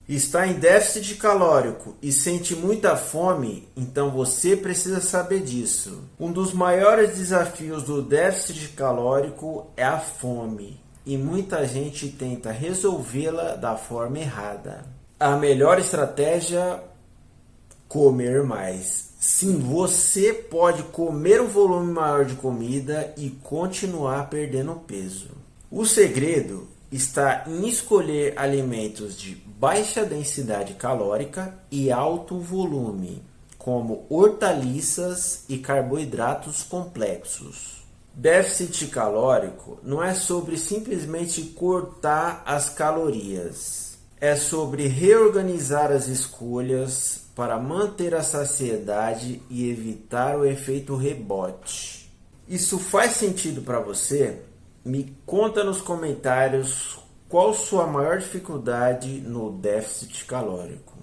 Está em déficit calórico e sente muita fome, então você precisa saber disso. Um dos maiores desafios do déficit calórico é a fome, e muita gente tenta resolvê-la da forma errada. A melhor estratégia: comer mais. Sim, você pode comer um volume maior de comida e continuar perdendo peso. O segredo está em escolher alimentos de baixa densidade calórica e alto volume, como hortaliças e carboidratos complexos. Déficit calórico não é sobre simplesmente cortar as calorias. É sobre reorganizar as escolhas para manter a saciedade e evitar o efeito rebote. Isso faz sentido para você? Me conta nos comentários qual sua maior dificuldade no déficit calórico.